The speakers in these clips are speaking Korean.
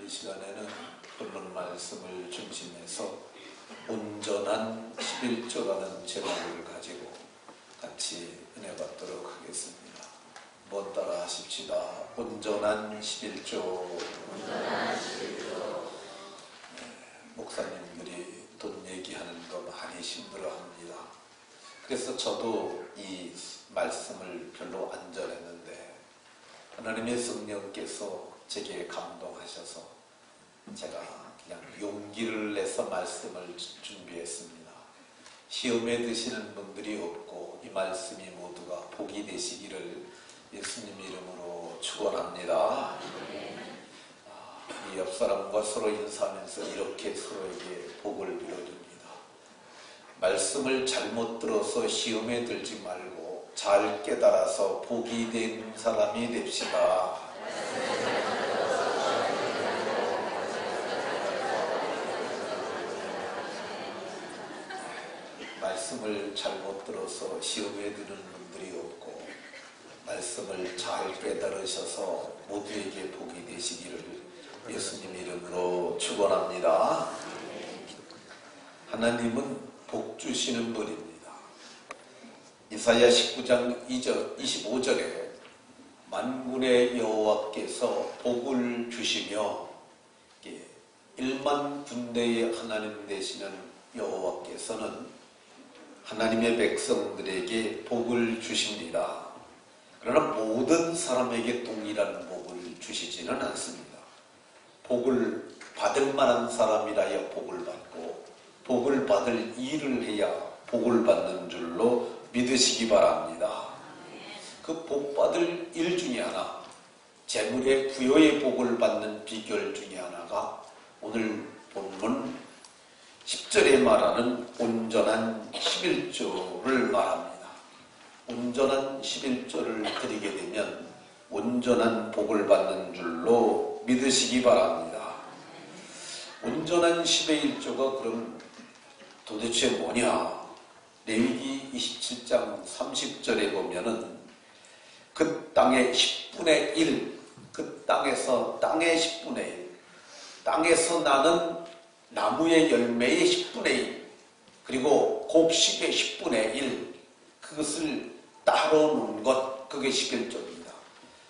이 시간에는 본론 말씀을 중심해서 온전한 11조라는 제목을 가지고 같이 은혜 받도록 하겠습니다. 한번 따라 하십시다. 온전한 11조. 온전한 11조. 목사님들이 돈 얘기하는 거 많이 힘들어합니다. 그래서 저도 이 말씀을 별로 안 전했는데 하나님의 성령께서 제게 감동하셔서 제가 그냥 용기를 내서 말씀을 준비했습니다. 시험에 드시는 분들이 없고 이 말씀이 모두가 복이 되시기를 예수님 이름으로 축원합니다. 이 옆사람과 서로 인사하면서 이렇게 서로에게 복을 빌어줍니다. 말씀을 잘못 들어서 시험에 들지 말고 잘 깨달아서 복이 된 사람이 됩시다. 말씀을 잘못 들어서 시험에 드는 분들이 없고 말씀을 잘 깨달으셔서 모두에게 복이 되시기를 예수님 이름으로 축원합니다. 하나님은 복 주시는 분입니다. 이사야 19장 25절에 만군의 여호와께서 복을 주시며 1만 군대의 하나님 되시는 여호와께서는 하나님의 백성들에게 복을 주십니다. 그러나 모든 사람에게 동일한 복을 주시지는 않습니다. 복을 받을 만한 사람이라야 복을 받고 복을 받을 일을 해야 복을 받는 줄로 믿으시기 바랍니다. 그 복 받을 일 중에 하나, 재물의 부여의 복을 받는 비결 중에 하나가 오늘 본문 10절에 말하는 온전한 11조를 말합니다. 온전한 11조를 드리게 되면 온전한 복을 받는 줄로 믿으시기 바랍니다. 온전한 11조가 그럼 도대체 뭐냐? 레위기 27장 30절에 보면은 그 땅의 10분의 1, 그 땅에서 땅의 10분의 1, 땅에서 나는 나무의 열매의 10분의 1, 그리고 곡식의 10분의 1, 그것을 따로 놓은 것, 그게 11조입니다.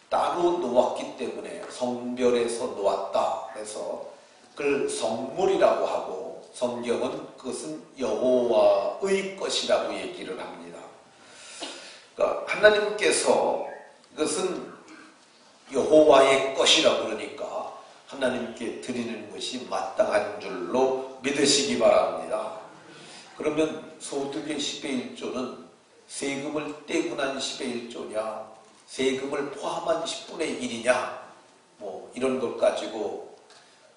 따로 놓았기 때문에 성별에서 놓았다 해서 그걸 성물이라고 하고 성경은 그것은 여호와의 것이라고 얘기를 합니다. 그러니까 하나님께서 그것은 여호와의 것이라고 그러니까 하나님께 드리는 것이 마땅한 줄로 믿으시기 바랍니다. 그러면 소득의 10의 1조는 세금을 떼고 난 10의 1조냐, 세금을 포함한 10분의 1이냐, 뭐 이런 것 가지고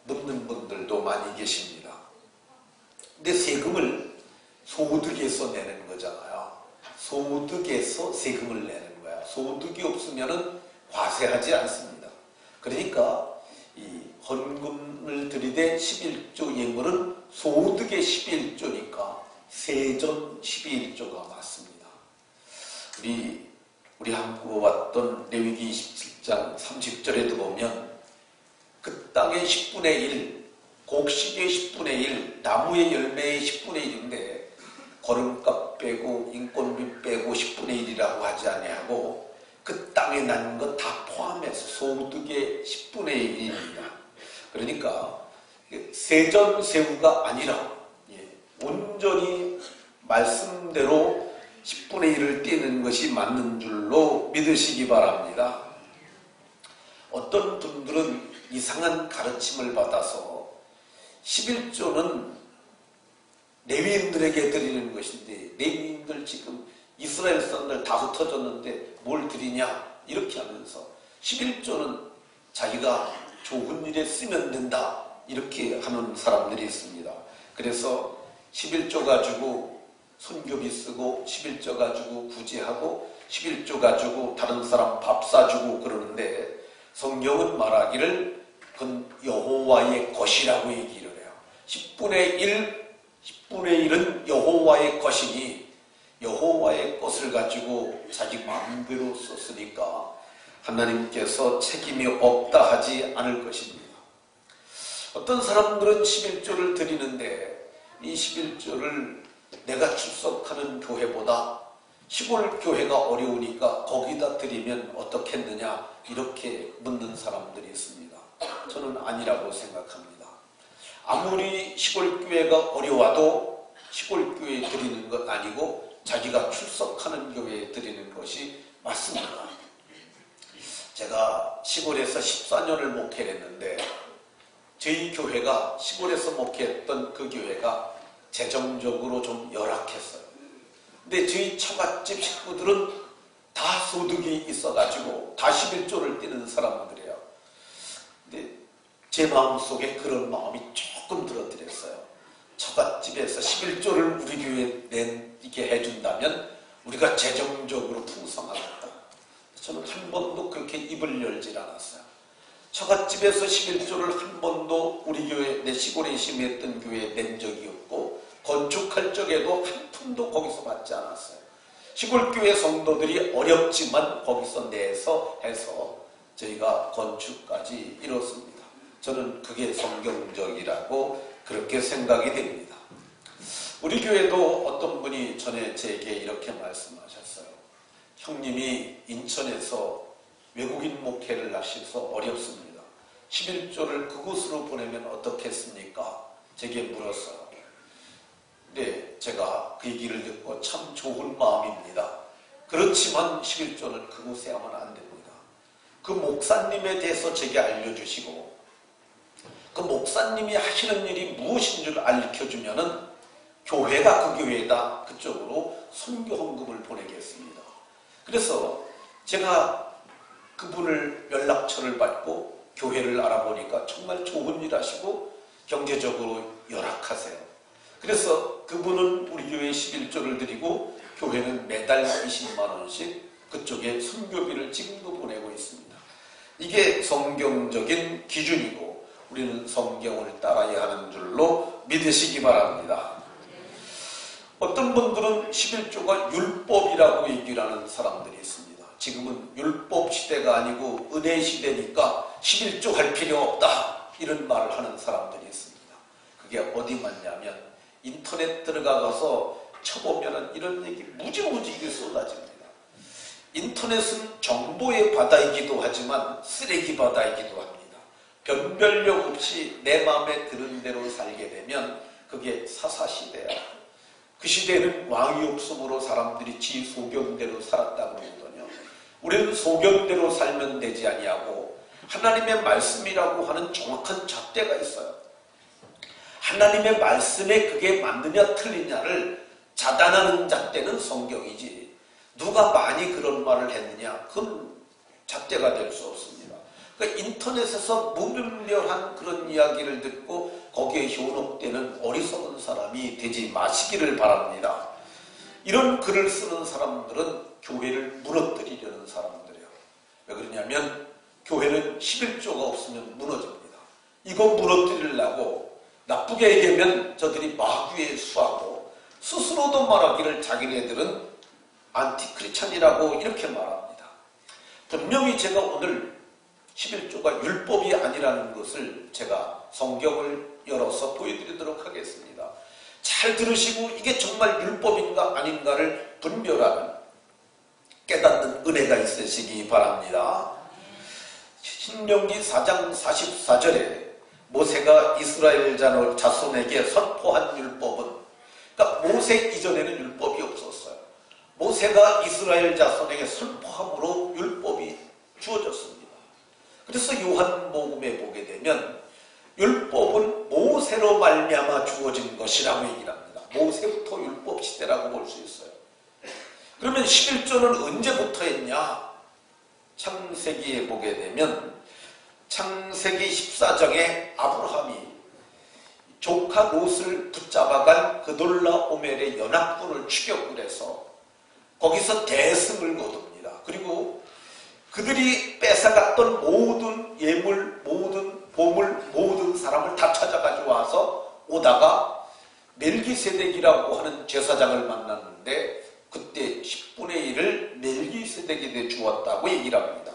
묻는 분들도 많이 계십니다. 근데 세금을 소득에서 내는 거잖아요. 소득에서 세금을 내는 거야. 소득이 없으면은 과세하지 않습니다. 그러니까 이 헌금을 드리되 11조 예물은 소득의 11조니까 세전 11조가 맞습니다. 우리 한국어 왔던 레위기 27장 30절에도 보면 그 땅의 10분의 1, 곡식의 10분의 1, 나무의 열매의 10분의 1인데 거름값 빼고 인건비 빼고 10분의 1이라고 하지 아니하고 그 땅에 난 것 다 포함해서 소득의 10분의 1입니다. 그러니까 세전세우가 아니라 온전히 말씀대로 10분의 1을 떼는 것이 맞는 줄로 믿으시기 바랍니다. 어떤 분들은 이상한 가르침을 받아서 11조는 레위인들에게 드리는 것인데 레위인들 지금 이스라엘 사람들 다 흩어졌는데 뭘 드리냐 이렇게 하면서 11조는 자기가 좋은 일에 쓰면 된다 이렇게 하는 사람들이 있습니다. 그래서 11조 가지고 선교비 쓰고 11조 가지고 구제하고 11조 가지고 다른 사람 밥 사주고 그러는데 성경은 말하기를 그건 여호와의 것이라고 얘기를 해요. 10분의 1은 여호와의 것이니 여호와의 것을 가지고 자기 마음대로 썼으니까 하나님께서 책임이 없다 하지 않을 것입니다. 어떤 사람들은 11조를 드리는데 이 11조를 내가 출석하는 교회보다 시골 교회가 어려우니까 거기다 드리면 어떻겠느냐 이렇게 묻는 사람들이 있습니다. 저는 아니라고 생각합니다. 아무리 시골 교회가 어려워도 시골 교회에 드리는 것 아니고 자기가 출석하는 교회에 드리는 것이 맞습니다. 제가 시골에서 14년을 목회를 했는데 저희 교회가 시골에서 목회했던 그 교회가 재정적으로 좀 열악했어요. 근데 저희 처갓집 식구들은 다 소득이 있어가지고 다 11조를 띄는 사람들이에요. 근데 제 마음속에 그런 마음이 조금 들어들었어요. 처갓집에서 11조를 우리 교회에 내게 해준다면 우리가 재정적으로 풍성하겠다. 저는 한 번도 그렇게 입을 열질 않았어요. 처갓집에서 11조를 한 번도 우리 교회, 내 시골에 심했던 교회에 낸 적이 없고 건축할 적에도 한 푼도 거기서 받지 않았어요. 시골교회 성도들이 어렵지만 거기서 내서 해서 저희가 건축까지 이뤘습니다. 저는 그게 성경적이라고 그렇게 생각이 됩니다. 우리 교회도 어떤 분이 전에 제게 이렇게 말씀하셨어요. 형님이 인천에서 외국인 목회를 하셔서 어렵습니다. 11조를 그곳으로 보내면 어떻겠습니까? 제게 물었어요. 네, 제가 그 얘기를 듣고 참 좋은 마음입니다. 그렇지만 11조는 그곳에 하면 안 됩니다. 그 목사님에 대해서 제게 알려주시고 그 목사님이 하시는 일이 무엇인 줄 알려주면은 교회가 그 교회에다 그쪽으로 선교 헌금을 보내겠습니다. 그래서 제가 그분을 연락처를 받고 교회를 알아보니까 정말 좋은 일 하시고 경제적으로 열악하세요. 그래서 그분은 우리 교회에 11조를 드리고 교회는 매달 20만 원씩 그쪽에 선교비를 지금도 보내고 있습니다. 이게 성경적인 기준이고 우리는 성경을 따라야 하는 줄로 믿으시기 바랍니다. 어떤 분들은 11조가 율법이라고 얘기를 하는 사람들이 있습니다. 지금은 율법 시대가 아니고 은혜 시대니까 11조 할 필요 없다 이런 말을 하는 사람들이 있습니다. 그게 어디 맞냐면 인터넷 들어가서 쳐보면 이런 얘기 무지무지 쏟아집니다. 인터넷은 정보의 바다이기도 하지만 쓰레기 바다이기도 합니다. 변별력 없이 내 마음에 드는 대로 살게 되면 그게 사사시대야. 그 시대에는 왕이 없으므로 사람들이 지 소견대로 살았다고 그러거든요. 우리는 소견대로 살면 되지 아니하고 하나님의 말씀이라고 하는 정확한 잣대가 있어요. 하나님의 말씀에 그게 맞느냐 틀리냐를 자단하는 잣대는 성경이지 누가 많이 그런 말을 했느냐 그건 잣대가 될 수 없습니다. 그러니까 인터넷에서 무분별한 그런 이야기를 듣고 거기에 현혹되는 어리석은 사람이 되지 마시기를 바랍니다. 이런 글을 쓰는 사람들은 교회를 무너뜨리려는 사람들이에요. 왜 그러냐면 교회는 11조가 없으면 무너집니다. 이거 무너뜨리려고 나쁘게 얘기하면 저들이 마귀에 수하고 스스로도 말하기를 자기네들은 안티크리스찬이라고 이렇게 말합니다. 분명히 제가 오늘 11조가 율법이 아니라는 것을 제가 성경을 열어서 보여드리도록 하겠습니다. 잘 들으시고 이게 정말 율법인가 아닌가를 분별하는 깨닫는 은혜가 있으시기 바랍니다. 신명기 4장 44절에 모세가 이스라엘 자손에게 선포한 율법은 그러니까 모세 이전에는 율법이 없었어요. 모세가 이스라엘 자손에게 선포함으로 율법이 주어졌습니다. 그래서 요한복음에 보게 되면 율법은 모세로 말미암아 주어진 것이라고 얘기를 합니다. 모세부터 율법 시대라고 볼 수 있어요. 그러면 11조는 언제부터 했냐? 창세기에 보게 되면 창세기 14장에 아브라함이 조카 롯을 붙잡아간 그돌라오멜의 연합군을 추격을 해서 거기서 대승을 거둡니다. 그리고 그들이 뺏어갔던 모든 예물, 모든 보물, 모든 사람을 다 찾아가지고 와서 오다가 멜기세덱이라고 하는 제사장을 만났는데 그때 10분의 1을 멜기세덱에게 주었다고 얘기를 합니다.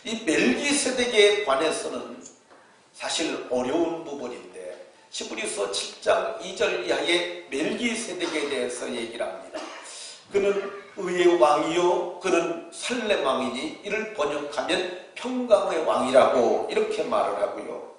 이 멜기세덱에 관해서는 사실 어려운 부분인데 히브리서 7장 2절 이하의 멜기세덱에 대해서 얘기를 합니다. 그는 의의 왕이요 그는 살렘 왕이니 이를 번역하면 평강의 왕이라고 이렇게 말을 하고요.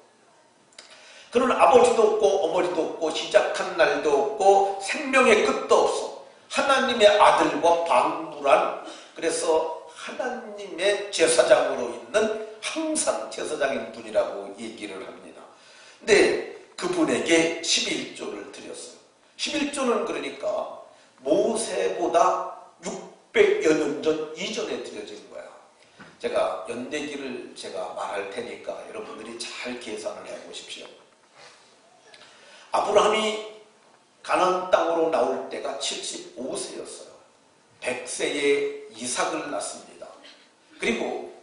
그는 아버지도 없고 어머니도 없고 시작한 날도 없고 생명의 끝도 없어 하나님의 아들과 방불한, 그래서 하나님의 제사장으로 있는 항상 제사장인 분이라고 얘기를 합니다. 근데 그분에게 11조를 드렸어요. 11조는 그러니까 모세보다 600여 년 전 이전에 드려진 거야. 제가 연대기를 제가 말할 테니까 여러분들이 잘 계산을 해보십시오. 아브라함이 가나안 땅으로 나올 때가 75세였어요. 100세에 이삭을 낳습니다. 그리고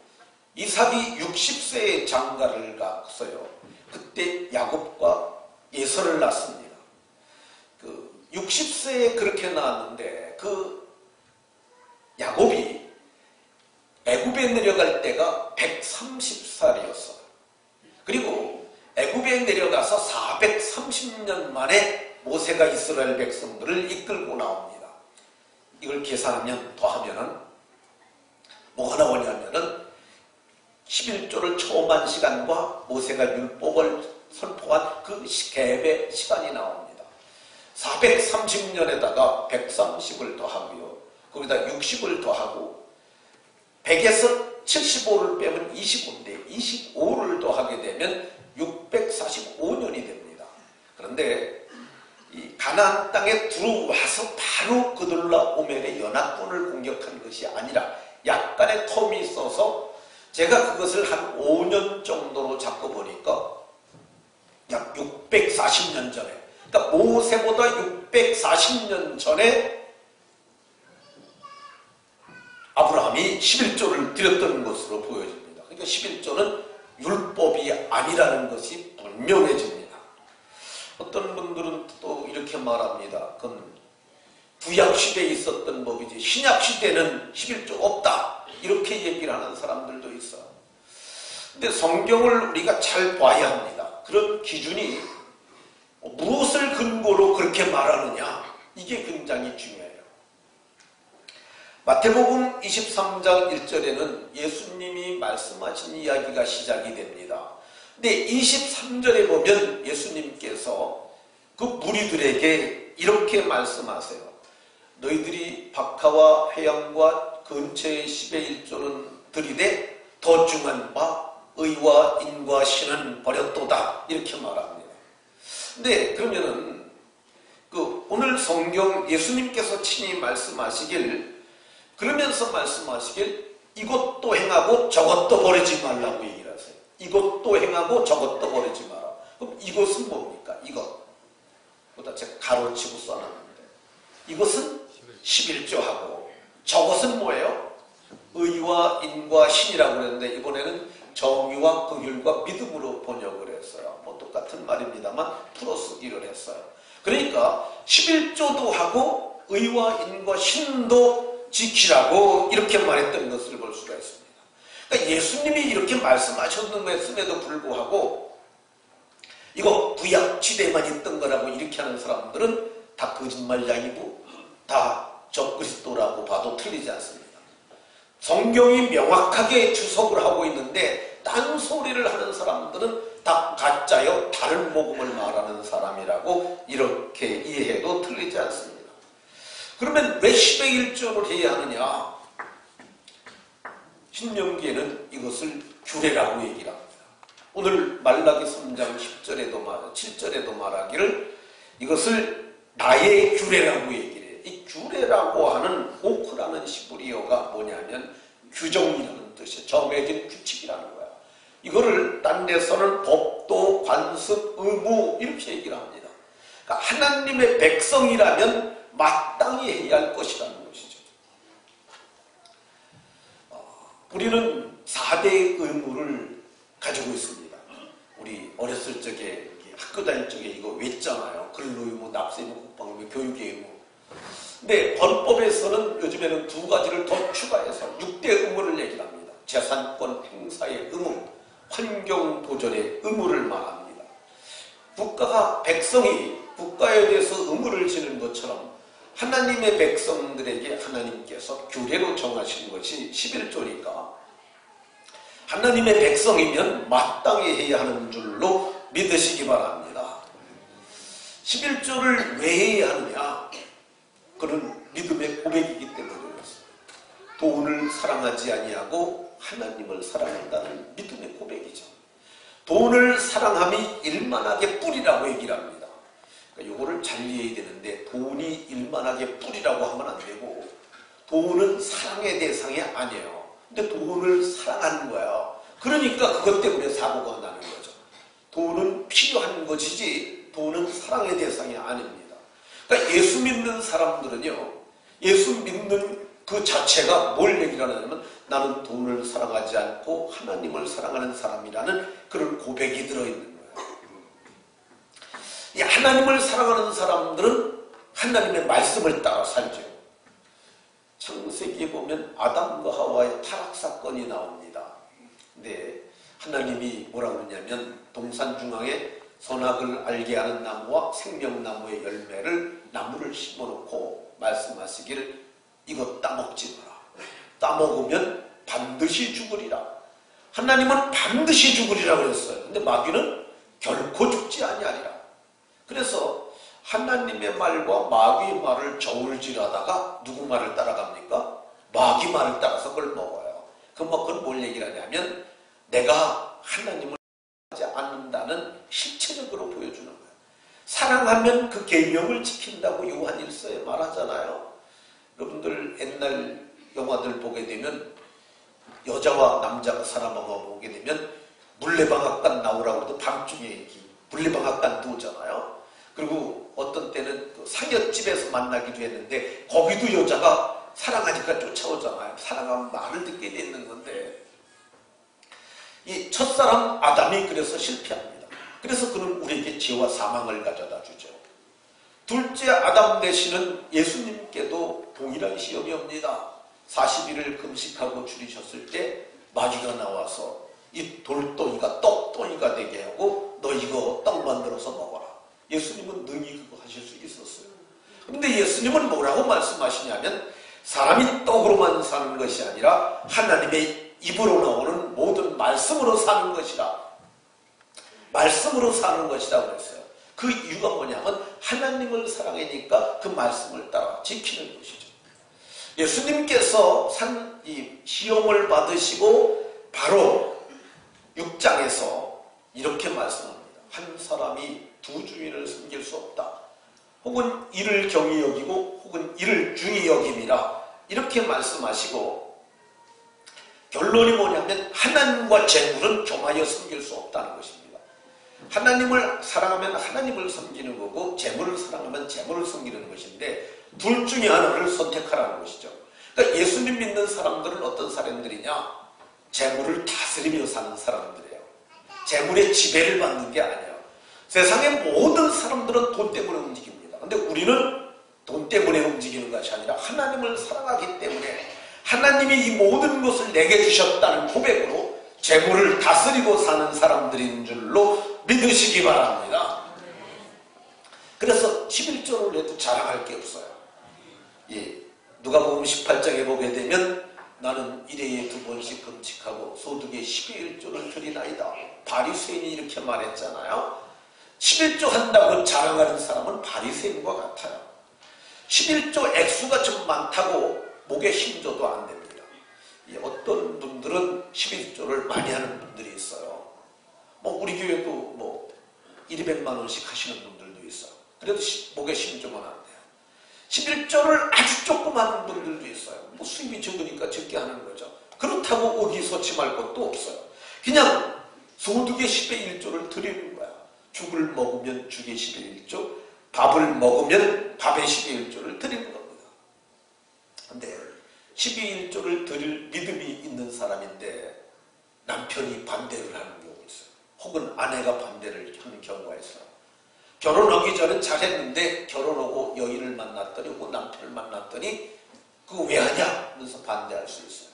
이삭이 60세에 장가를 갔어요. 그때 야곱과 예서를 낳습니다. 60세에 그렇게 낳았는데 그 야곱이 애굽에 내려갈 때가 130살이었어요. 그리고 애굽에 내려가서 430년 만에 모세가 이스라엘 백성들을 이끌고 나옵니다. 이걸 계산하면 더하면은 뭐가 나오냐면은 11조를 처음 한 시간과 모세가 율법을 선포한 그 갭의 시간이 나옵니다. 430년에다가 130을 더하고요. 거기다 60을 더하고 100에서 75를 빼면 25인데 25를 더하게 되면 645년이 됩니다. 그런데 이 가나안 땅에 들어와서 바로 그돌라오멜의 연합군을 공격한 것이 아니라 약간의 텀이 있어서 제가 그것을 한 5년 정도로 잡고 보니까 약 640년 전에, 그러니까 모세보다 640년 전에 아브라함이 11조를 드렸던 것으로 보여집니다. 그러니까 11조는 율법이 아니라는 것이 분명해집니다. 어떤 분들은 또 이렇게 말합니다. 그건 구약시대에 있었던 법이지 신약시대는 11조 없다, 이렇게 얘기를 하는 사람들도 있어요. 근데 성경을 우리가 잘 봐야 합니다. 그런 기준이 무엇을 근거로 그렇게 말하느냐, 이게 굉장히 중요해요. 마태복음 23장 1절에는 예수님이 말씀하신 이야기가 시작이 됩니다. 근데 23절에 보면 예수님께서 그 무리들에게 이렇게 말씀하세요. 너희들이 박하와 회양과 근처의 10의 1조는 들이되 더 중한 바 의와 인과 신은 버렸도다, 이렇게 말합니다. 근데 그러면은 오늘 성경 예수님께서 친히 말씀하시길, 그러면서 말씀하시길 이것도 행하고 저것도 버리지 말라고 얘기를 하세요. 이것도 행하고 저것도 버리지 마라. 그럼 이것은 뭡니까? 이것. 보다 제가 가로치고 써놨는데 이것은 11조하고 저것은 뭐예요? 의와 인과 신이라고 그랬는데 이번에는 정의와 긍휼과 믿음으로 번역을 했어요. 뭐 똑같은 말입니다만 풀어쓰기를 했어요. 그러니까 11조도 하고 의와 인과 신도 지키라고 이렇게 말했던 것을 볼 수가 있습니다. 그러니까 예수님이 이렇게 말씀하셨음에도 불구하고 이거 구약 시대에만 있던 거라고 이렇게 하는 사람들은 다 거짓말쟁이고 다 적그리스도라고 봐도 틀리지 않습니다. 성경이 명확하게 주석을 하고 있는데 딴소리를 하는 사람들은 다 가짜요, 다른 복음을 말하는 사람이라고 이렇게 이해해도 틀리지 않습니다. 그러면 왜 10의 1조를 해야 하느냐? 신명기에는 이것을 규례라고 얘기를 합니다. 오늘 말라기 3장 7절에도 말하기를 이것을 나의 규례라고 얘기를 해요. 이 규례라고 하는 오크라는 히브리어가 뭐냐면 규정이라는 뜻이에요. 정해진 규칙이라는 거야. 이거를 딴 데서는 법도, 관습, 의무 이렇게 얘기를 합니다. 그러니까 하나님의 백성이라면 마땅히 해야 할 것이라는 것이죠. 우리는 4대의 의무를 가지고 있습니다. 우리 어렸을 적에 학교 다닐 적에 이거 외웠잖아요. 근로의무, 납세의무, 국방의무, 교육의 의무. 근데 헌법에서는 요즘에는 2가지를 더 추가해서 6대 의무를 얘기합니다. 재산권 행사의 의무, 환경 보존의 의무를 말합니다. 국가가 백성이 국가에 대해서 의무를 지는 것처럼 하나님의 백성들에게 하나님께서 규례로 정하신 것이 11조니까 하나님의 백성이면 마땅히 해야 하는 줄로 믿으시기 바랍니다. 11조를 왜 해야 하느냐? 그런 믿음의 고백이기 때문이었어요. 돈을 사랑하지 아니하고 하나님을 사랑한다는 믿음의 고백이죠. 돈을 사랑함이 일만하게 뿌리라고 얘기를 합니다. 그러니까 이거를 잘 이해해야 되는데 돈이 일만하게 뿌리라고 하면 안 되고 돈은 사랑의 대상이 아니에요. 근데 돈을 사랑하는 거예요. 그러니까 그것 때문에 사고가 나는 거죠. 돈은 필요한 것이지 돈은 사랑의 대상이 아닙니다. 그러니까 예수 믿는 사람들은요, 예수 믿는 그 자체가 뭘 얘기를 하냐면 나는 돈을 사랑하지 않고 하나님을 사랑하는 사람이라는 그런 고백이 들어있는 거예요. 이 하나님을 사랑하는 사람들은 하나님의 말씀을 따라 살죠. 창세기에 보면 아담과 하와의 타락 사건이 나옵니다. 근데 하나님이 뭐라고 그러냐면 동산 중앙에 선악을 알게 하는 나무와 생명나무의 열매를 나무를 심어놓고 말씀하시기를 이거 따먹지 마라. 따먹으면 반드시 죽으리라. 하나님은 반드시 죽으리라 그랬어요. 근데 마귀는 결코 죽지 아니하리라. 그래서 하나님의 말과 마귀의 말을 저울질하다가 누구 말을 따라갑니까? 마귀 말을 따라서 그걸 먹어요. 그건 뭘 얘기를 하냐면 내가 하나님을 하지 않는다는 실체적으로 보여주는 거예요. 사랑하면 그 계명을 지킨다고 요한 1서에 말하잖아요. 여러분들 옛날 영화들 보게 되면 여자와 남자가 사랑하고 보게 되면 물레방앗간 나오라고 해도 밤중에 물레방앗간도 오잖아요. 그리고 어떤 때는 상여집에서 만나기도 했는데 거기도 여자가 사랑하니까 쫓아오잖아요. 사랑하면 말을 듣게 되는 건데 이 첫사람 아담이 그래서 실패합니다. 그래서 그는 우리에게 죄와 사망을 가져다 주죠. 둘째 아담 되시는 예수님께도 동일한 시험이 옵니다. 40일을 금식하고 줄이셨을 때 마귀가 나와서 이 돌덩이가 떡덩이가 되게 하고 너 이거 떡 만들어서 먹어라. 예수님은 능히 그거 하실 수 있었어요. 그런데 예수님은 뭐라고 말씀하시냐면 사람이 떡으로만 사는 것이 아니라 하나님의 입으로 나오는 모든 말씀으로 사는 것이다. 말씀으로 사는 것이다 그랬어요. 그 이유가 뭐냐면 하나님을 사랑하니까 그 말씀을 따라 지키는 것이죠. 예수님께서 이 시험을 받으시고 바로 6장에서 이렇게 말씀합니다. 한 사람이 두 주인을 섬길 수 없다. 혹은 이를 경히 여기고 혹은 이를 중히 여김이라 이렇게 말씀하시고 결론이 뭐냐면 하나님과 재물은 겸하여 섬길 수 없다는 것입니다. 하나님을 사랑하면 하나님을 섬기는 거고 재물을 사랑하면 재물을 섬기는 것인데 둘 중에 하나를 선택하라는 것이죠. 그러니까 예수님 믿는 사람들은 어떤 사람들이냐? 재물을 다스리며 사는 사람들이에요. 재물의 지배를 받는 게 아니에요. 세상의 모든 사람들은 돈 때문에 움직입니다. 근데 우리는 돈 때문에 움직이는 것이 아니라 하나님을 사랑하기 때문에 하나님이 이 모든 것을 내게 주셨다는 고백으로 재물을 다스리고 사는 사람들인 줄로 믿으시기 바랍니다. 그래서 11조를 해도 자랑할 게 없어요. 예, 누가복음 18장에 보게 되면 나는 1회에 2번씩 금식하고 소득의 11조를 드리나이다. 바리새인이 이렇게 말했잖아요. 11조 한다고 자랑하는 사람은 바리새인과 같아요. 11조 액수가 좀 많다고 목에 힘줘도 안 됩니다. 예, 어떤 분들은 11조를 많이 하는 분들이 있어요. 우리 교회도 200만 원씩 하시는 분들도 있어요. 그래도 목에 힘주면 안 돼요. 11조를 아주 조금 하는 분들도 있어요. 수입이 적으니까 적게 하는 거죠. 그렇다고 의기소침할 것도 없어요. 그냥 소득의 10의 1조를 드리는 거야. 죽을 먹으면 죽의 10의 1조, 밥을 먹으면 밥의 10의 1조를 드리는 겁니다. 근데 10의 1조를 드릴 믿음이 있는 사람인데 남편이 반대를 하는 경우가 있어요. 혹은 아내가 반대를 하는 경우가 있어요. 결혼하기 전에 잘했는데 결혼하고 여인을 만났더니 혹은 남편을 만났더니 그거 왜 하냐? 하면서 반대할 수 있어요.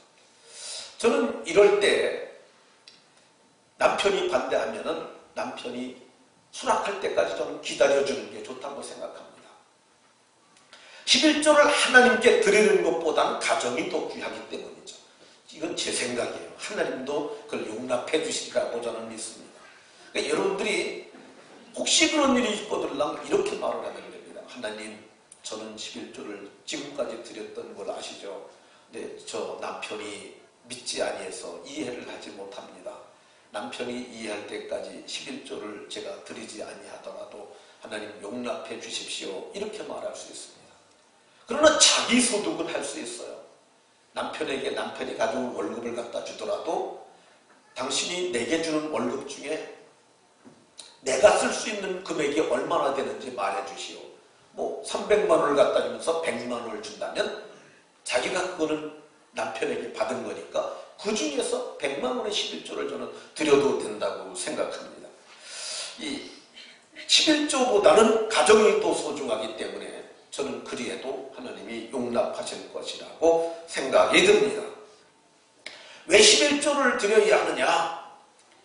저는 이럴 때 남편이 반대하면은 남편이 수락할 때까지 저는 기다려주는 게 좋다고 생각합니다. 11조를 하나님께 드리는 것보다는 가정이 더 귀하기 때문이죠. 이건 제 생각이에요. 하나님도 그걸 용납해 주시리라고 저는 믿습니다. 그러니까 여러분들이 혹시 그런 일이 있거들랑 이렇게 말을 하면 됩니다. 하나님, 저는 11조를 지금까지 드렸던 걸 아시죠? 근데 저 남편이 믿지 아니해서 이해를 하지 못합니다. 남편이 이해할 때까지 11조를 제가 드리지 아니하더라도 하나님 용납해 주십시오. 이렇게 말할 수 있습니다. 그러나 자기 소득은 할 수 있어요. 남편에게 남편이 가져온 월급을 갖다 주더라도 당신이 내게 주는 월급 중에 내가 쓸 수 있는 금액이 얼마나 되는지 말해 주시오. 뭐 300만 원을 갖다 주면서 100만 원을 준다면 자기가 그거는 남편에게 받은 거니까 그 중에서 100만 원의 11조를 저는 드려도 된다고 생각합니다. 이 11조보다는 가정이 더 소중하기 때문에 저는 그리해도 하나님이 용납하실 것이라고 생각이 듭니다. 왜 11조를 드려야 하느냐?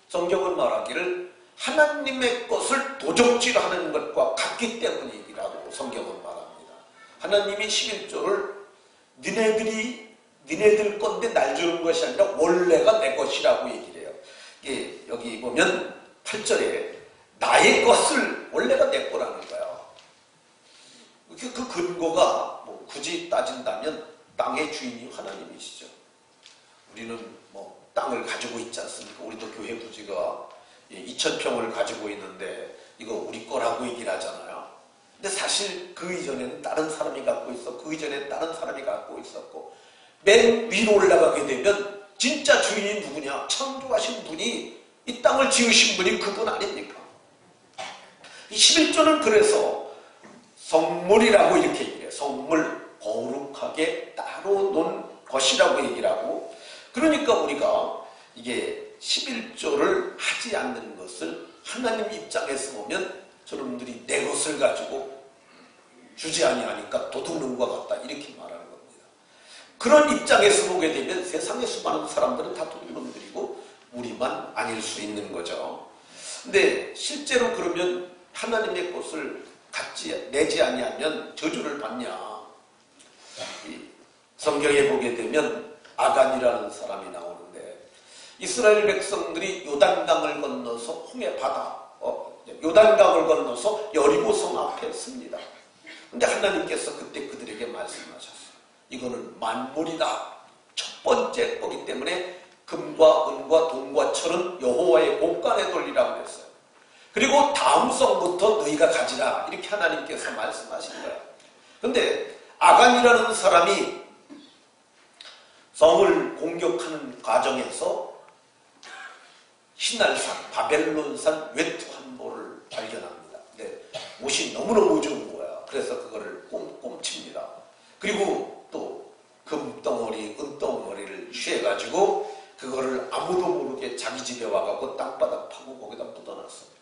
성경은 말하기를 하나님의 것을 도적질하는 것과 같기 때문이라고 성경은 말합니다. 하나님이 11조를 니네들 건데 날 주는 것이 아니라 원래가 내 것이라고 얘기를 해요. 여기 보면 8절에 나의 것을 원래가 내 거라는 거예요. 그 근거가 뭐 굳이 따진다면 땅의 주인이 하나님이시죠. 우리는 뭐 땅을 가지고 있지 않습니까? 우리도 교회 부지가 2,000평을 가지고 있는데 이거 우리 거라고 얘기를 하잖아요. 근데 사실 그 이전에는 다른 사람이 갖고 있었고 그 이전에 다른 사람이 갖고 있었고 맨 위로 올라가게 되면 진짜 주인이 누구냐? 창조하신 분이 이 땅을 지으신 분이 그분 아닙니까? 이 11조는 그래서 성물이라고 이렇게 얘기해요. 성물, 거룩하게 따로 놓은 것이라고 얘기를 하고, 그러니까 우리가 이게 11조를 하지 않는 것을 하나님 입장에서 보면 저놈들이 내 것을 가지고 주지 아니하니까 도둑놈과 같다 이렇게 말하는 겁니다. 그런 입장에서 보게 되면 세상에 수많은 사람들은 다 도둑놈들이고 우리만 아닐 수 있는 거죠. 근데 실제로 그러면 하나님의 것을 내지 아니하면 저주를 받냐? 성경에 보게 되면 아간이라는 사람이 나오는데 이스라엘 백성들이 요단강을 건너서 홍해 바다, 요단강을 건너서 여리고성 앞에 씁니다. 근데 하나님께서 그때 그들에게 말씀하셨어요. 이거는 만물이다. 첫 번째 거기 때문에 금과 은과 동과 철은 여호와의 곳간에 돌리라고 했어요. 그리고 다음 성부터 너희가 가지라 이렇게 하나님께서 말씀하신 거예요. 그런데 아간이라는 사람이 성을 공격하는 과정에서 신할산, 바벨론산 외투 한 벌을 발견합니다. 근데 옷이 너무너무 좋은 거야. 그래서 그거를 꼼칩니다. 그리고 또 금덩어리, 은덩어리를 취해가지고 그거를 아무도 모르게 자기 집에 와가지고 땅바닥 파고 거기다 묻어놨어요.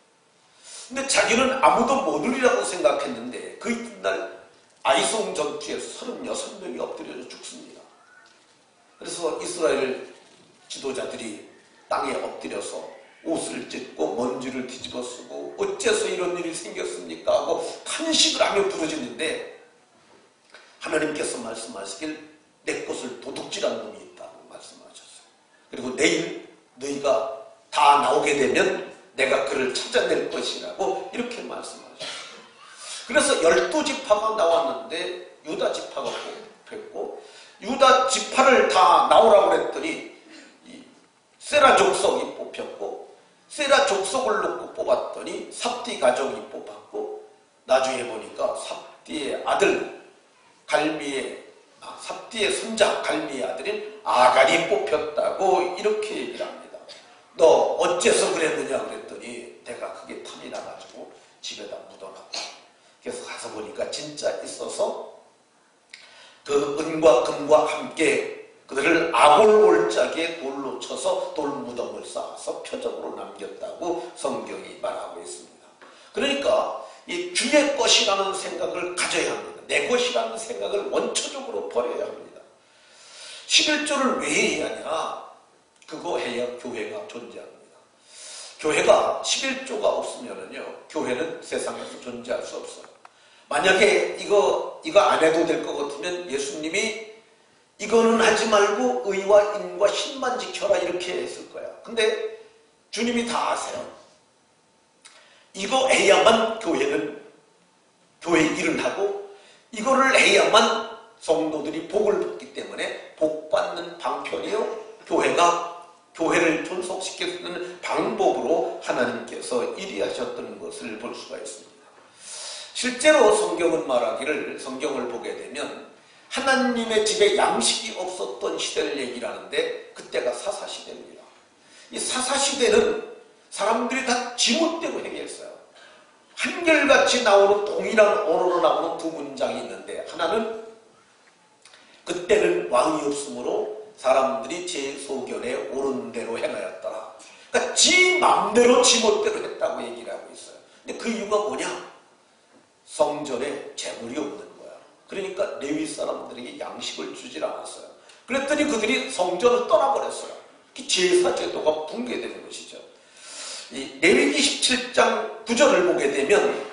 근데 자기는 아무도 모르리라고 생각했는데 그 이튿날 아이송 전투에 36명이 엎드려져 죽습니다. 그래서 이스라엘 지도자들이 땅에 엎드려서 옷을 찢고 먼지를 뒤집어 쓰고 어째서 이런 일이 생겼습니까? 하고 탄식을 하며 부르짖는데 하나님께서 말씀하시길 내 것을 도둑질한 놈이 있다고 말씀하셨어요. 그리고 내일 너희가 다 나오게 되면 내가 그를 찾아낼 것이라고 이렇게 말씀하셨어요. 그래서 12지파가 나왔는데 유다 지파가 뽑혔고 유다 지파를 다 나오라고 그랬더니 세라 족속이 뽑혔고 세라 족속을 놓고 뽑았더니 삽디 가족이 뽑았고 나중에 보니까 삽디의 아들 삽디의 손자 갈미의 아들인 아간이 뽑혔다고 이렇게 얘기를 합니다. 너 어째서 그랬느냐 그랬더니 내가 그게 탐이 나가지고 집에다 묻어놨다. 그래서 가서 보니까 진짜 있어서 그 은과 금과 함께 그들을 아골골짜기에 돌로 쳐서 돌무덤을 쌓아서 표적으로 남겼다고 성경이 말하고 있습니다. 그러니까 이 주의 것이라는 생각을 가져야 합니다. 내 것이라는 생각을 원초적으로 버려야 합니다. 11조를 왜 해야 하냐? 그거 해야 교회가 존재합니다. 교회가 11조가 없으면은요, 교회는 세상에서 존재할 수 없어요. 만약에 이거 안 해도 될 것 같으면 예수님이 이거는 하지 말고 의와 인과 힘만 지켜라 이렇게 했을 거야. 근데 주님이 다 아세요. 이거 해야만 교회는 교회 일을 하고 이거를 해야만 성도들이 복을 받기 때문에 복 받는 방편이요. 교회를 존속시키는 방법으로 하나님께서 일하셨던 것을 볼 수가 있습니다. 실제로 성경은 말하기를 성경을 보게 되면 하나님의 집에 양식이 없었던 시대를 얘기를 하는데 그때가 사사시대입니다. 이 사사시대는 사람들이 다 지멋대로 행했어요. 한결같이 나오는 동일한 언어로 나오는 두 문장이 있는데 하나는 그때는 왕이 없으므로 사람들이 제 소견에 옳은 대로 행하였더라. 그러니까 지 마음대로 지멋대로 했다고 얘기를 하고 있어요. 근데 그 이유가 뭐냐? 성전에 재물이 없는 거야. 그러니까 레위 사람들에게 양식을 주질 않았어요. 그랬더니 그들이 성전을 떠나버렸어요. 제사 제도가 붕괴되는 것이죠. 이 레위기 17장 9절을 보게 되면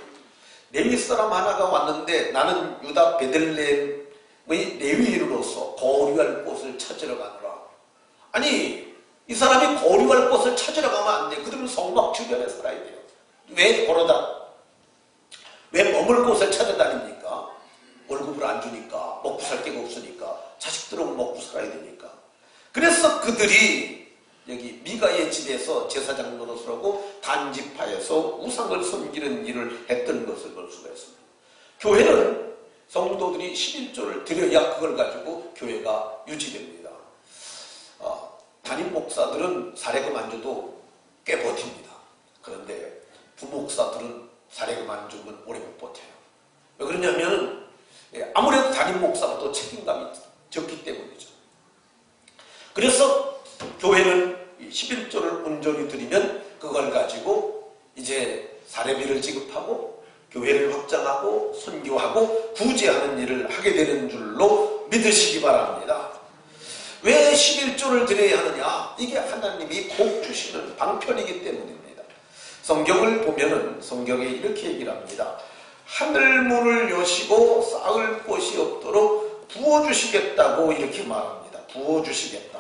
레위 사람 하나가 왔는데 나는 유다 베들레헴의 레위인으로서 거류할 곳을 찾으러 가노라. 아니 이 사람이 거류할 곳을 찾으러 가면 안 돼. 그들은 성막 주변에 살아야 돼요. 왜 머물 곳을 찾아다닙니까? 월급을 안 주니까, 먹고 살 데가 없으니까, 자식들은 먹고 살아야 되니까. 그래서 그들이 여기 미가의 집에서 제사장 노릇을 하고 단지파에서 우상을 섬기는 일을 했던 것을 볼 수가 있습니다. 교회는 성도들이 11조를 드려야 그걸 가지고 교회가 유지됩니다. 담임 목사들은 사례금 안 줘도 꽤 버팁니다. 그런데 부목사들은 사례금 안 주면 오래 못 버텨요. 왜 그러냐면 아무래도 담임 목사부터 책임감이 적기 때문이죠. 그래서 교회는 11조를 온전히 드리면 그걸 가지고 이제 사례비를 지급하고 교회를 확장하고 선교하고 구제하는 일을 하게 되는 줄로 믿으시기 바랍니다. 왜 11조를 드려야 하느냐? 이게 하나님이 복 주시는 방편이기 때문입니다. 성경을 보면은 성경에 이렇게 얘기를 합니다. 하늘문을 여시고 쌓을 곳이 없도록 부어주시겠다고 이렇게 말합니다. 부어주시겠다.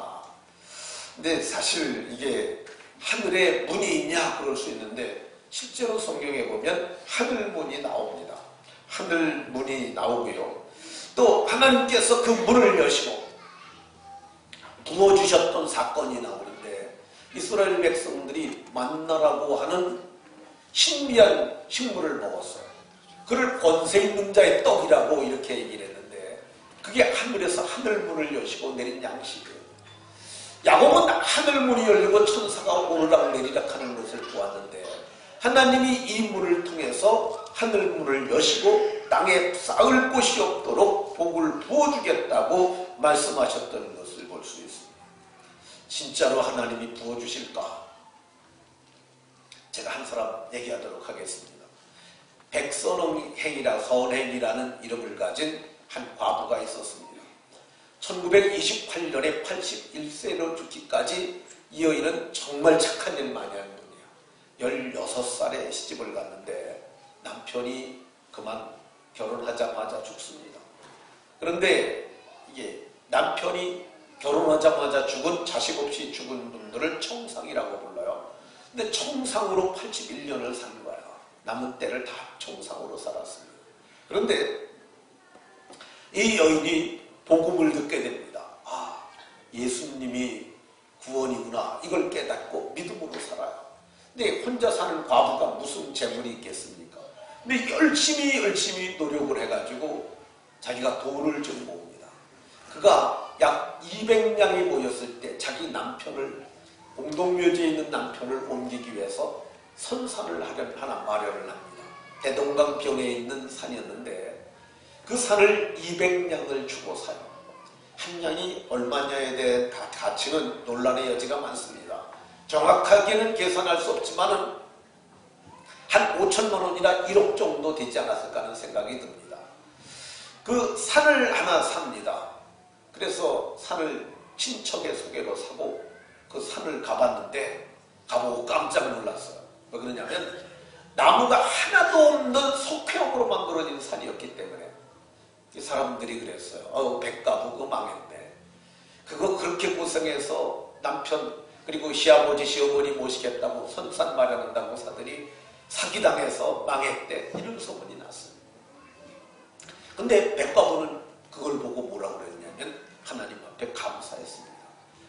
근데 사실 이게 하늘에 문이 있냐 그럴 수 있는데 실제로 성경에 보면 하늘문이 나옵니다. 하늘문이 나오고요. 또 하나님께서 그 문을 여시고 부어주셨던 사건이 나오는데 이스라엘 백성들이 만나라고 하는 신비한 식물을 먹었어요. 그를 권세 있는 자의 떡이라고 이렇게 얘기를 했는데 그게 하늘에서 하늘문을 여시고 내린 양식이에요. 야곱은 하늘문이 열리고 천사가 오르락 내리락 하는 것을 보았는데 하나님이 이 문을 통해서 하늘문을 여시고 땅에 쌓을 곳이 없도록 복을 부어주겠다고 말씀하셨던 것을 볼 수 있습니다. 진짜로 하나님이 부어주실까? 제가 한 사람 얘기하도록 하겠습니다. 백선행이라는 이름을 가진 한 과부가 있었습니다. 1928년에 81세로 죽기까지 이 여인은 정말 착한 일 많이 한 분이에요. 16살에 시집을 갔는데 남편이 그만 결혼하자마자 죽습니다. 그런데 이게 남편이 결혼하자마자 죽은 자식 없이 죽은 분들을 청상이라고 불러요. 근데 청상으로 81년을 산 거야. 남은 때를 다 청상으로 살았습니다. 그런데 이 여인이 복음을 듣게 됩니다. 아, 예수님이 구원이구나. 이걸 깨닫고 믿음으로 살아요. 근데 혼자 사는 과부가 무슨 재물이 있겠습니까? 근데 열심히 노력을 해가지고 자기가 돈을 좀 모읍니다. 그가 약 200냥이 모였을 때 자기 남편을 공동묘지에 있는 남편을 옮기기 위해서 선산을 하나 마련을 합니다. 대동강 변에 있는 산이었는데 그 산을 200냥을 주고 사요. 한 냥이 얼마냐에 대해 가치는 논란의 여지가 많습니다. 정확하게는 계산할 수 없지만은 한 5천만 원이나 1억 정도 되지 않았을까 하는 생각이 듭니다. 그 산을 하나 삽니다. 그래서 산을 친척의 소개로 사고 그 산을 가봤는데 가보고 깜짝 놀랐어요. 왜 그러냐면 나무가 하나도 없는 석회암으로 만들어진 산이었기 때문에 사람들이 그랬어요. 백가부 그거 망했네. 그거 그렇게 고생해서 남편 그리고 시아버지 시어머니 모시겠다고 선산 마련한다고 사들이 사기당해서 망했대. 이런 소문이 났어요. 근데 백가부는 그걸 보고 뭐라고 그랬냐면 하나님 앞에 감사했습니다.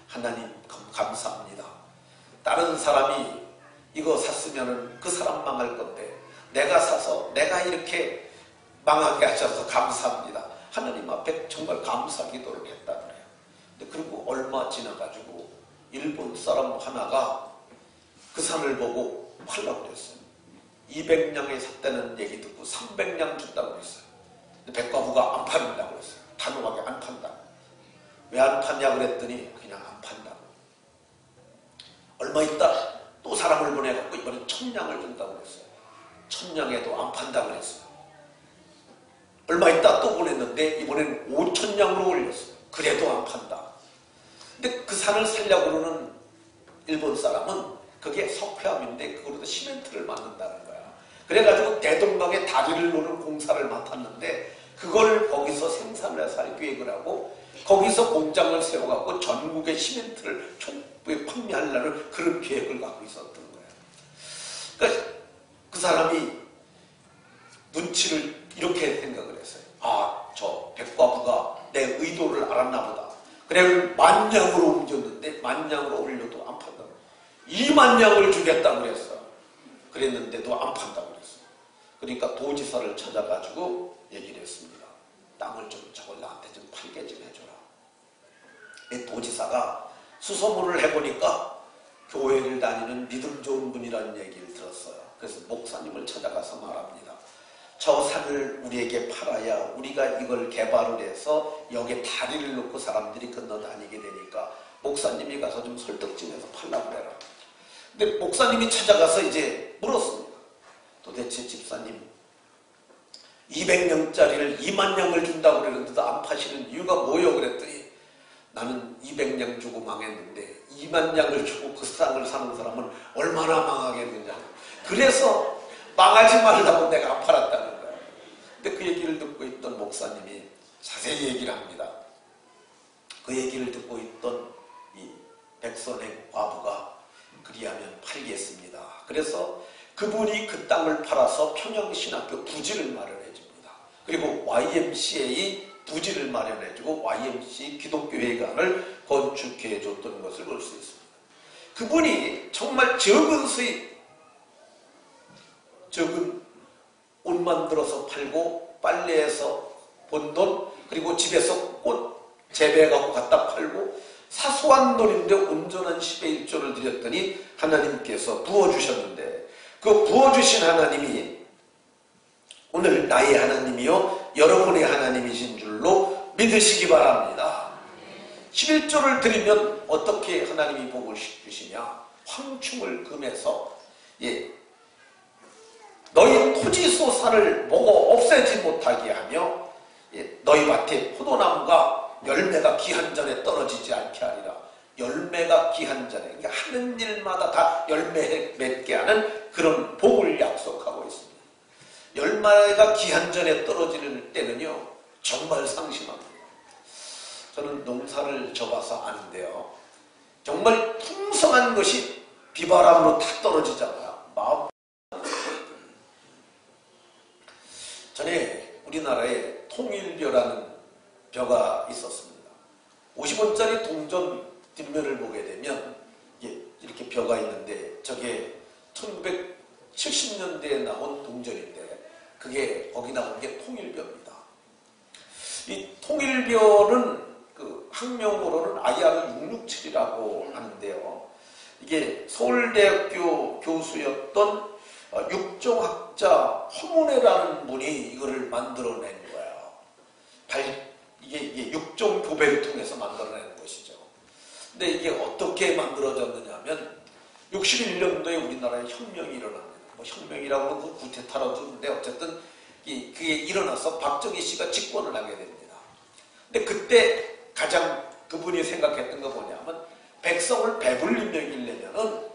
하나님 감사합니다. 다른 사람이 이거 샀으면 그 사람 망할 건데 내가 사서 내가 이렇게 망하게 하셔서 감사합니다. 하나님 앞에 정말 감사 기도를 했다 그래요. 근데 그리고 얼마 지나가지고 일본 사람 하나가 그 산을 보고 팔라고 그랬어요. 200냥에 샀다는 얘기 듣고 300냥 준다고 그랬어요. 근데 백과부가 안 판다고 그랬어요. 단호하게 안 판다. 왜 안 판냐 그랬더니 그냥 안 판다고. 얼마 있다 또 사람을 보내갖고 이번엔 1000냥을 준다고 그랬어요. 1000냥에도 안 판다고 그랬어요. 얼마 있다 또 보냈는데 이번엔 5000냥으로 올렸어요. 그래도 안 판다. 근데 그 산을 살려고 그러는 일본 사람은 그게 석회암인데 그걸로도 시멘트를 만든다는 거야. 그래가지고 대동강에 다리를 놓는 공사를 맡았는데 그걸 거기서 생산을 해서 할 계획을 하고 거기서 공장을 세워갖고 전국에 시멘트를 판매하려는 그런 계획을 갖고 있었던 거예요. 그러니까 그 사람이 눈치를 이렇게 생각을 했어요. 저 백과부가 내 의도를 알았나 보다. 그래 10,000냥으로 옮겼는데 10,000냥으로 올려도 안 판다고. 20,000냥을 주겠다고 그랬어. 그랬는데도 안 판다고 그랬어. 그러니까 도지사를 찾아가지고 얘기를 했습니다. 땅을 좀 저걸 나한테 좀 팔게 좀 해줘라. 이 도지사가 수소문을 해보니까 교회를 다니는 믿음 좋은 분이라는 얘기를 들었어요. 그래서 목사님을 찾아가서 말합니다. 저 산을 우리에게 팔아야 우리가 이걸 개발을 해서 여기에 다리를 놓고 사람들이 건너다니게 되니까 목사님이 가서 좀 설득 좀 해서 팔라고 그래라. 근데 목사님이 찾아가서 이제 물었습니다. 도대체 집사님 200냥짜리를 20,000냥을 준다고 그러는데도 안 파시는 이유가 뭐요? 그랬더니 나는 200냥 주고 망했는데 20,000냥을 주고 그 땅을 사는 사람은 얼마나 망하겠느냐. 그래서 망하지 말라고 내가 안 팔았다는 거야. 근데 그 얘기를 듣고 있던 목사님이 자세히 얘기를 합니다. 그 얘기를 듣고 있던 이 백선의 과부가 그리하면 팔겠습니다. 그래서 그분이 그 땅을 팔아서 평양신학교 부지를 마련해 줍니다. 그리고 YMCA 부지를 마련해 주고 YMCA 기독교회관을 건축해 줬던 것을 볼 수 있습니다. 그분이 정말 적은 수입, 적은 옷 만들어서 팔고 빨래해서 번 돈, 그리고 집에서 꽃 재배해갖고 갖다 팔고 사소한 돈인데 온전한 10의 1조를 드렸더니 하나님께서 부어주셨는데 그 부어주신 하나님이 오늘 나의 하나님이요 여러분의 하나님이신 줄로 믿으시기 바랍니다. 11조를 드리면 어떻게 하나님이 복을 주시냐? 황충을 금해서 너희 토지소산을 먹어 없애지 못하게 하며 너희 밭에 포도나무가 열매가 기한 전에 떨어지지 않게 하리라. 열매가 기한 전에, 그러니까 하는 일마다 다 열매 맺게 하는 그런 복을 약속하고 있습니다. 열매가 기한 전에 떨어지는 때는요 정말 상심합니다. 저는 농사를 져봐서 아는데요, 정말 풍성한 것이 비바람으로 다 떨어지잖아요. 마음. 전에 우리나라에 통일벼라는 벼가 있었습니다. 50원짜리 동전 뒷면을 보게 되면 이렇게 벼가 있는데 저게 1970년대에 나온 동전인데 그게 거기 나온 게 통일벼입니다. 이 통일벼는 그 학명으로는 IR 667이라고 하는데요. 이게 서울대학교 교수였던 육종학자 허문회라는 분이 이거를 만들어낸 거예요. 이게 육종교배를 통해서 만들어낸 것이죠. 근데 이게 어떻게 만들어졌느냐 하면 61년도에 우리나라에 혁명이 일어납니다. 뭐 혁명이라고 하면 구테타라고 하는데 어쨌든 그게 일어나서 박정희 씨가 집권을 하게 됩니다. 근데 그때 가장 그분이 생각했던 거 뭐냐면 백성을 배불리 먹이려면은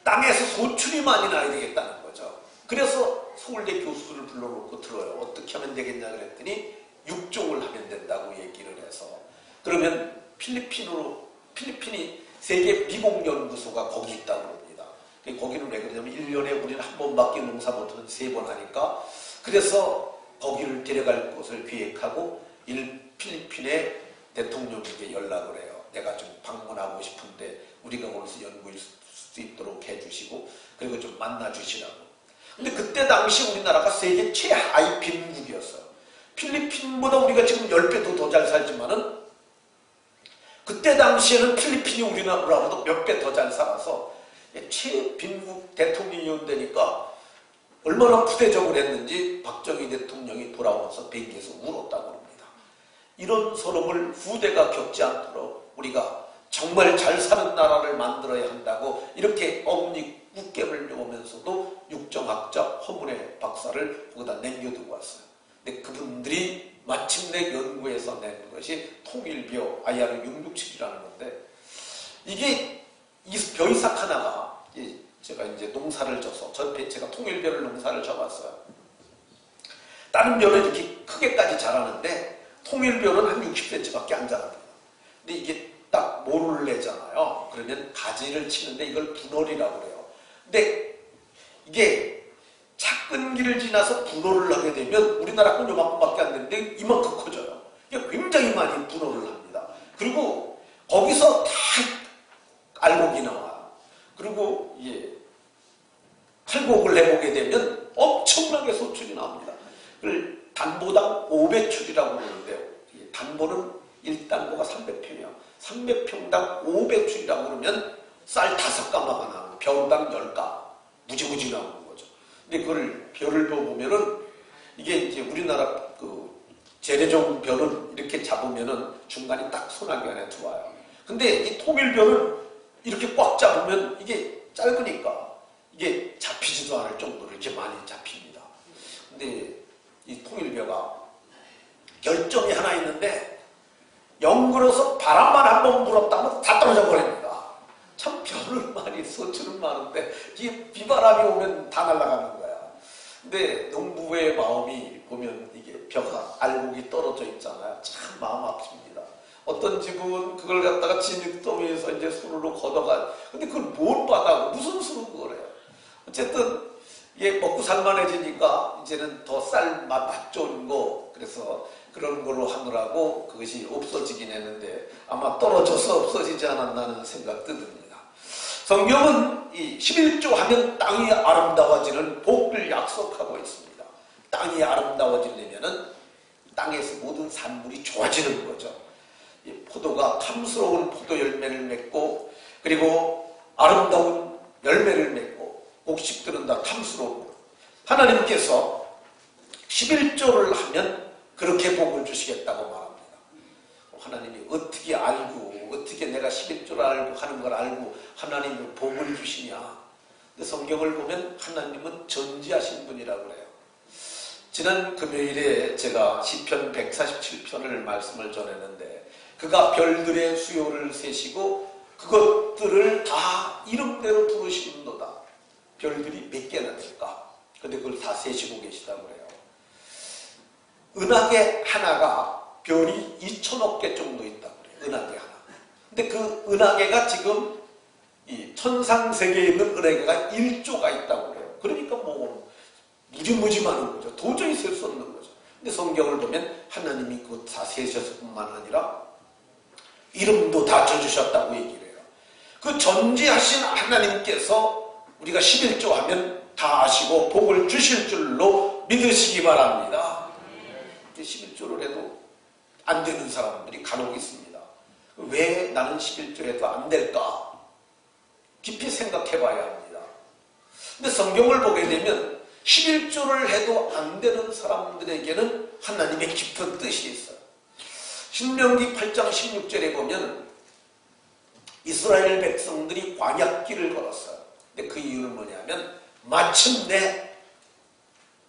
땅에서 소출이 많이 나야 되겠다는 거죠. 그래서 서울대 교수들을 불러놓고 들어요. 어떻게 하면 되겠냐 그랬더니 육종을 하면 된다고 얘기를 해서, 그러면 필리핀이 세계 미국연구소가 거기 있다고 합니다. 거기는 왜 그러냐면 1년에 우리는 한 번밖에 농사 못하면 3번 하니까, 그래서 거기를 데려갈 곳을 계획하고 필리핀의 대통령에게 연락을 해요. 내가 좀 방문하고 싶은데 우리가 거기서 연구할 수 있도록 해주시고 그리고 좀 만나주시라고. 근데 그때 당시 우리나라가 세계 최하위 빈국이었어요. 필리핀보다 우리가 지금 10배도 더 잘 살지만은 그때 당시에는 필리핀이 우리나라보다 몇 배 더 잘 살아서 최빈국 대통령이었다니까 얼마나 부대적으로 했는지 박정희 대통령이 돌아오면서 비행기에서 울었다고 합니다. 이런 서름을 후대가 겪지 않도록 우리가 정말 잘 사는 나라를 만들어야 한다고 이렇게 어금니 굳게 오면서도 육정학자 허문회 박사를 거기다 남겨두고 왔어요. 근데 그분들이 마침내 연구해서 낸 것이 통일벼 IR 667이라는 건데, 이게 이 벼이삭 하나가 제가 이제 농사를 져서 제가 통일벼를 농사를 져봤어요. 다른 벼는 이렇게 크게까지 자라는데 통일벼는 한 60cm밖에 안 자랍니다. 근데 이게 딱 모를 내잖아요. 그러면 가지를 치는데 이걸 분월이라고 그래요. 근데 이게 착근기를 지나서 분월을 하게 되면 우리나라 건 요만큼밖에 안 되는데 이만큼 커져요. 이게 굉장히 많이 분월을 합니다. 그리고 거기서 다 알곡이 나와요. 그리고 탈곡을 해보게 되면 엄청나게 소출이 나옵니다. 그걸 단보당 5배출이라고 그러는데요. 단보는 1단보가 300평이에요. 300평당 5배출이라고 그러면 쌀 5가마가 나오고 벼당 10가 무지무지 나오는 거죠. 근데 그걸 벼를 보면은 이게 이제 우리나라 그 재래종 벼는 이렇게 잡으면은 중간이 딱 소나기 안에 들어와요. 근데 이 통일벼는 이렇게 꽉 잡으면 이게 짧으니까 이게 잡히지도 않을 정도로 이렇게 많이 잡힙니다. 근데 이 통일벼가 결점이 하나 있는데 영글어서 바람만 한번 불었다면 다 떨어져 버립니다. 참 벼는 많이 소출은 많은데 이게 비바람이 오면 다 날아가는 거야. 근데 농부의 마음이 보면 이게 벼가 알곡이 떨어져 있잖아요. 참 마음 아픕니다. 어떤 집은 그걸 갖다가 진흙더미에서 이제 수로로 걷어가. 근데 그걸 뭘 받아? 무슨 수로 그걸 해요? 어쨌든 이게 먹고 살만해지니까 이제는 더 쌀 맛 좋은 거, 그래서 그런 걸로 하느라고 그것이 없어지긴 했는데 아마 떨어져서 없어지지 않았나는 생각도 듭니다. 성경은 이 11조 하면 땅이 아름다워지는 복을 약속하고 있습니다. 땅이 아름다워지려면은 땅에서 모든 산물이 좋아지는 거죠. 이 포도가 탐스러운 포도 열매를 맺고 그리고 아름다운 열매를 맺고 곡식들은 다 탐스러운 거. 하나님께서 11조를 하면 그렇게 복을 주시겠다고 말합니다. 하나님이 어떻게 알고 어떻게 내가 11조를 알고 하는 걸 알고 하나님이 복을 주시냐. 근데 성경을 보면 하나님은 전지하신 분이라고 그래요. 지난 금요일에 제가 시편 147편을 말씀을 전했는데 그가 별들의 수요를 세시고 그것들을 다 이름대로 부르시는도다. 별들이 몇 개나 될까? 근데 그걸 다 세시고 계시다고 그래요. 은하계 하나가 별이 2천억 개 정도 있다고 그래요. 은하계 하나. 근데 그 은하계가 지금 이 천상세계에 있는 은하계가 1조가 있다고 그래요. 그러니까 뭐 무지무지 많은 거죠. 도저히 셀 수 없는 거죠. 근데 성경을 보면 하나님이 그거 다 세셔서 뿐만 아니라 이름도 다 줘주셨다고 얘기를 해요. 그 전지하신 하나님께서 우리가 11조 하면 다 아시고 복을 주실 줄로 믿으시기 바랍니다. 11조를 해도 안 되는 사람들이 간혹 있습니다. 왜 나는 11조 해도 안 될까? 깊이 생각해 봐야 합니다. 근데 성경을 보게 되면 11조를 해도 안 되는 사람들에게는 하나님의 깊은 뜻이 있어요. 신명기 8장 16절에 보면 이스라엘 백성들이 광야길을 걸었어요. 근데 그 이유는 뭐냐면 마침내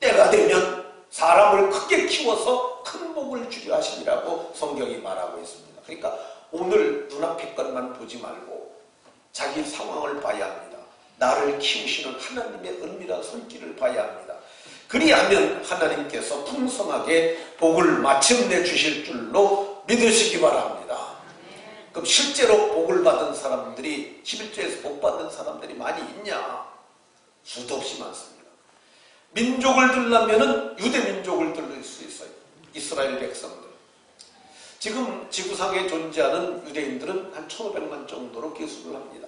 때가 되면 사람을 크게 키워서 큰 복을 주려 하시니라고 성경이 말하고 있습니다. 그러니까 오늘 눈앞의 것만 보지 말고 자기 상황을 봐야 합니다. 나를 키우시는 하나님의 은밀한 손길을 봐야 합니다. 그리하면 하나님께서 풍성하게 복을 마침내 주실 줄로 믿으시기 바랍니다. 그럼 실제로 복을 받은 사람들이 11조에서 복 받은 사람들이 많이 있냐? 수도 없이 많습니다. 민족을 들려면 유대 민족을 들을 수 있어요. 이스라엘 백성들. 지금 지구상에 존재하는 유대인들은 한 1500만 정도로 기술을 합니다.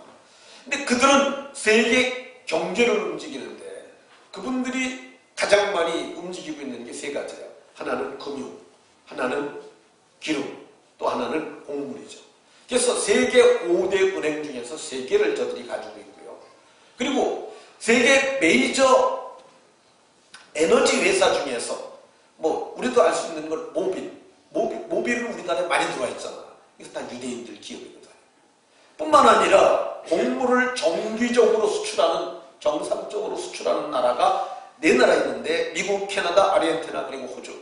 근데 그들은 세계 경제를 움직이는데 그분들이 가장 많이 움직이고 있는 게 세 가지예요. 하나는 금융, 하나는 기름, 또 하나는 곡물이죠. 그래서 세계 5대 은행 중에서 3개를 저들이 가지고 있고요. 그리고 세계 메이저 에너지 회사 중에서 뭐 우리도 알 수 있는 걸 모빌은 우리나라에 많이 들어와 있잖아. 이거 다 유대인들 기업이거든. 뿐만 아니라 곡물을 정기적으로 수출하는, 정상적으로 수출하는 나라가 4나라 있는데 미국, 캐나다, 아르헨티나 그리고 호주.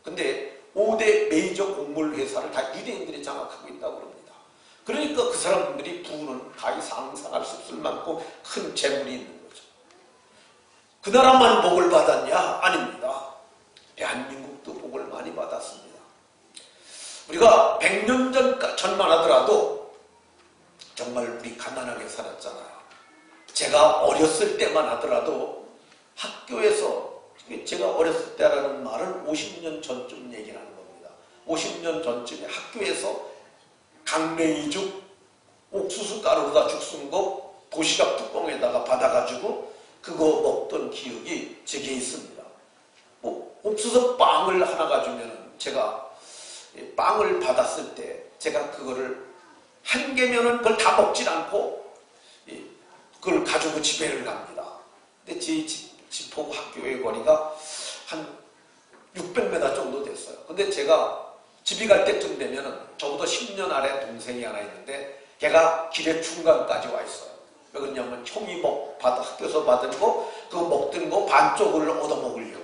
근데 5대 메이저 곡물 회사를 다 유대인들이 장악하고 있다고 합니다. 그러니까 그 사람들이 부는 가히 상상할 수 없을 만큼 큰 재물이 있는 거죠. 그 나라만 복을 받았냐? 아닙니다. 대한민국도 복을 많이 받았습니다. 우리가 100년 전만 하더라도 정말 우리 가난하게 살았잖아요. 제가 어렸을 때만 하더라도 학교에서, 제가 어렸을 때라는 말은 50년 전쯤 얘기를 하는 겁니다. 50년 전쯤에 학교에서 강냉이죽, 옥수수 가루로다 죽순 거 도시락 뚜껑에다가 받아가지고 그거 먹던 기억이 제게 있습니다. 옥수수 빵을 하나 가지면 제가 빵을 받았을 때 제가 그거를 한 개면은 그걸 다 먹질 않고 그걸 가지고 집에를 갑니다. 근데 제 집하고 학교의 거리가 한 600m 정도 됐어요. 근데 제가 집이 갈 때쯤 되면은 저보다 10년 아래 동생이 하나 있는데 걔가 길의 중간까지 와 있어요. 왜 그러냐면 형이 학교에서 받은 거, 그거 먹던 거 반쪽을 얻어먹으려고.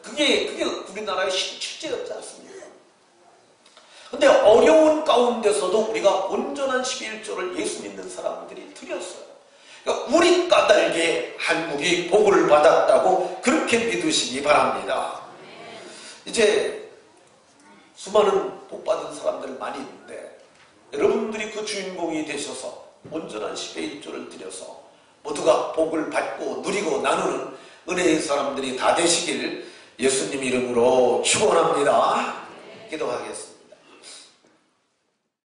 그게 우리나라의 실제였지 않습니까? 근데 어려운 가운데서도 우리가 온전한 11조를 예수 믿는 사람들이 드렸어요. 그러니까 우리 까닭에 한국이 복을 받았다고 그렇게 믿으시기 바랍니다. 이제 수많은 복 받은 사람들 많이 있는데 여러분들이 그 주인공이 되셔서 온전한 10의 1조를 드려서 모두가 복을 받고 누리고 나누는 은혜의 사람들이 다 되시길 예수님 이름으로 축원합니다. 기도하겠습니다.